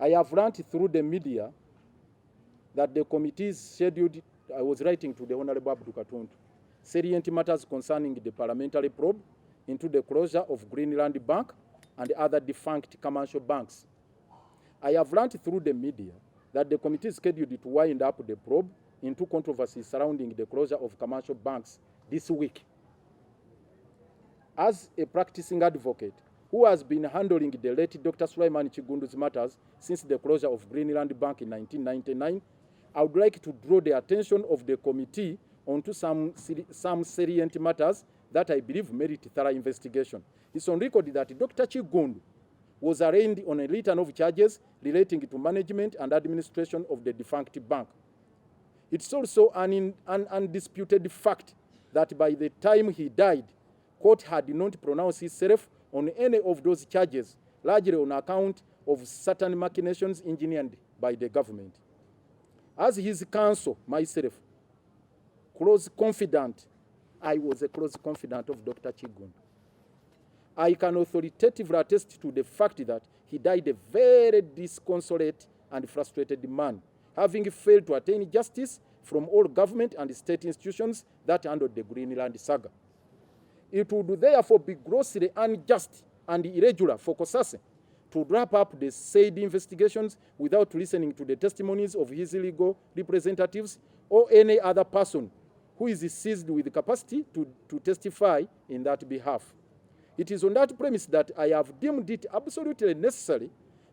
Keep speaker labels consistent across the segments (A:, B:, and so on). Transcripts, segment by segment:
A: I have learned through the media that the committee is scheduled, I was writing to the Honorable Abdu Katuntu, salient matters concerning the parliamentary probe into the closure of Greenland Bank and other defunct commercial banks. I have learned through the media that the committee is scheduled to wind up the probe into controversies surrounding the closure of commercial banks this week. As a practicing advocate who has been handling the late Dr. Sulaiman Chigundu's matters since the closure of Greenland Bank in 1999, I would like to draw the attention of the committee onto some salient matters that I believe merit thorough investigation. It's on record that Dr. Chigundu was arraigned on a litany of charges relating to management and administration of the defunct bank. It's also an undisputed fact that by the time he died, court had not pronounced itself on any of those charges, largely on account of certain machinations engineered by the government. As his counsel, myself, close confidant, I was a close confidant of Dr. Chigundu. I can authoritatively attest to the fact that he died a very disconsolate and frustrated man, having failed to attain justice from all government and state institutions that handled the Greenland saga. It would therefore be grossly unjust and irregular for COSASE to wrap up the said investigations without listening to the testimonies of his legal representatives or any other person who is seized with the capacity to testify in that behalf. It is on that premise that I have deemed it absolutely necessary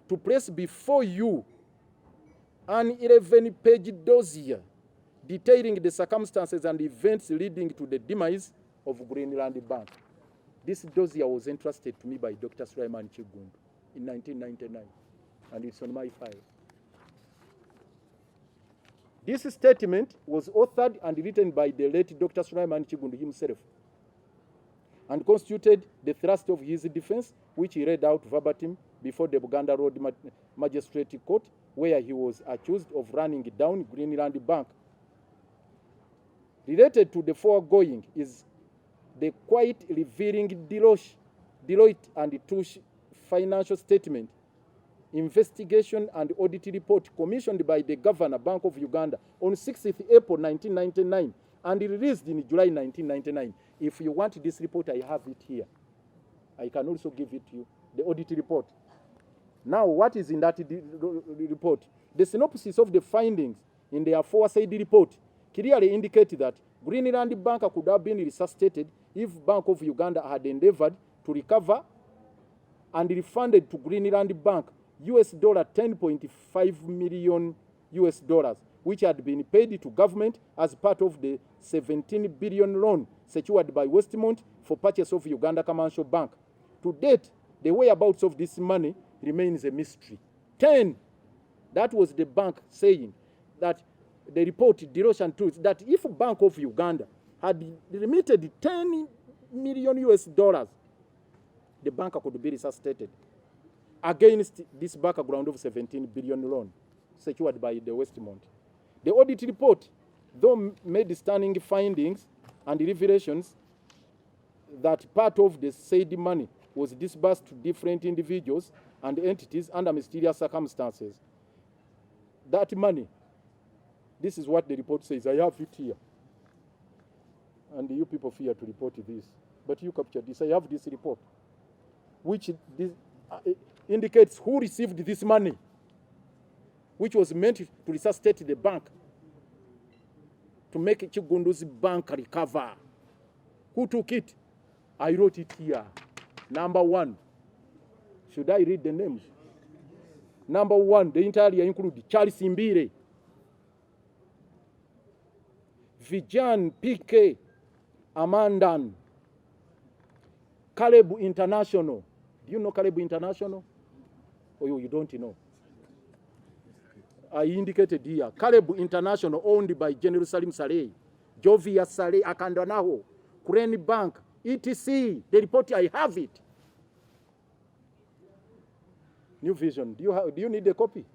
A: to place before you an 11-page dossier detailing the circumstances and events leading to the demise of Greenland Bank. This dossier was entrusted to me by Dr. Sulaiman Chigundu in 1999, and it's on my file. This statement was authored and written by the late Dr. Sulaiman Chigundu himself and constituted the thrust of his defense, which he read out verbatim before the Buganda Road Magistrate Court, where he was accused of running down Greenland Bank. Related to the foregoing is the quite revealing Deloitte and Touche financial statement, investigation and audit report commissioned by the Governor, Bank of Uganda, on 6th April 1999 and released in July 1999. If you want this report, I have it here. I can also give it to you, the audit report. Now, what is in that report? The synopsis of the findings in the aforesaid report clearly indicate that Greenland Bank could have been resuscitated if Bank of Uganda had endeavored to recover and refunded to Greenland Bank US $10.5 million, which had been paid to government as part of the 17 billion loan secured by Westmont for purchase of Uganda Commercial Bank. To date, the whereabouts of this money remains a mystery. 10, that was the bank saying that the report, Deloitte and Touche, that if Bank of Uganda had remitted $10 million, the bank could be resuscitated against this background of 17 billion loan secured by the Westmont. The audit report, though made stunning findings and revelations that part of the said money was disbursed to different individuals and entities under mysterious circumstances. That money, this is what the report says. I have it here. And you people fear to report this. But you captured this. I have this report, which indicates who received this money, which was meant to resuscitate the bank, to make Chigundu's bank recover. Who took it? I wrote it here. Number 1. Should I read the names? Number 1, the entire include Charles Imbire, Vijan PK Amandan, Caleb International. Do you know Caleb International? Or you don't know? I indicated here. Caleb International, owned by General Salim Saleh, Jovia Saleh Akandanaho, Kureni Bank, etc. The report, I have it. New Vision, do you need a copy?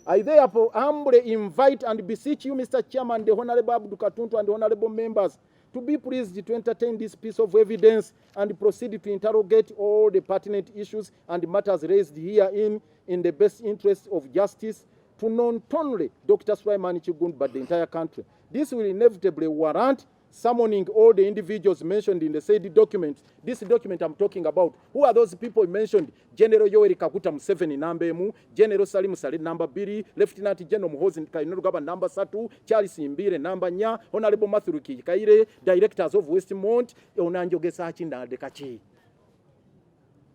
A: I therefore humbly invite and beseech you, Mr. Chairman, the Honorable Abdu Katuntu and the Honorable members, to be pleased to entertain this piece of evidence and proceed to interrogate all the pertinent issues and matters raised herein in the best interest of justice to not only Dr. Sulaiman Chigundu but the entire country. This will inevitably warrant summoning all the individuals mentioned in the said document. This document I'm talking about, who are those people mentioned? General Yoweri Kaguta Museveni number emu, General Salim Saleh number 2, Lieutenant General Muhoozi Kainerugaba number 3, Charles Imbire number 4, Honorable Matthew Kaire, Directors of Westmont, Onanjogesa Achinda Dekachi.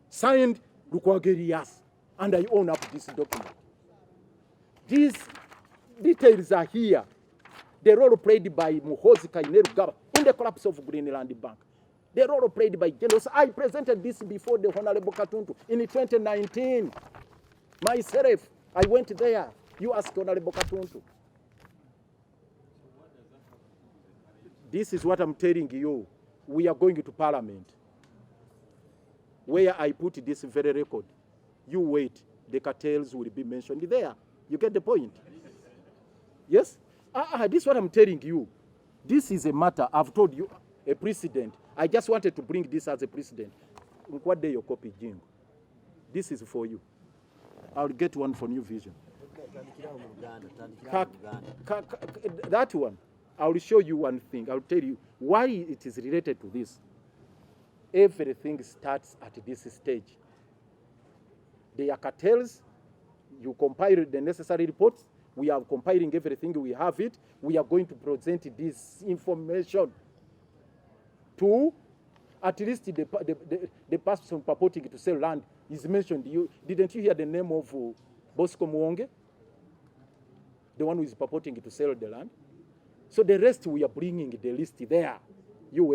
A: Signed Lukwago Erias, and I own up this document. These details are here. The role played by Muhoozi Kainerugaba in the collapse of Greenland Bank. The role played by Generals. I presented this before the Honorable Katuntu in 2019. Myself, I went there. You ask Honorable Katuntu. This is what I'm telling you. We are going to Parliament, where I put this very record. You wait. The cartels will be mentioned there. You get the point? Yes? This is what I'm telling you. This is a matter, I've told you, a precedent. I just wanted to bring this as a precedent. What day your copy, Jim? This is for you. I'll get one for New Vision. That one, I'll show you one thing. I'll tell you why it is related to this. Everything starts at this stage. They are cartels. You compile the necessary reports. We are compiling everything, we have it. We are going to present this information to at least the person purporting to sell land is mentioned. Didn't you hear the name of Bosco Muonge? The one who is purporting to sell the land? So the rest we are bringing the list there. You wait.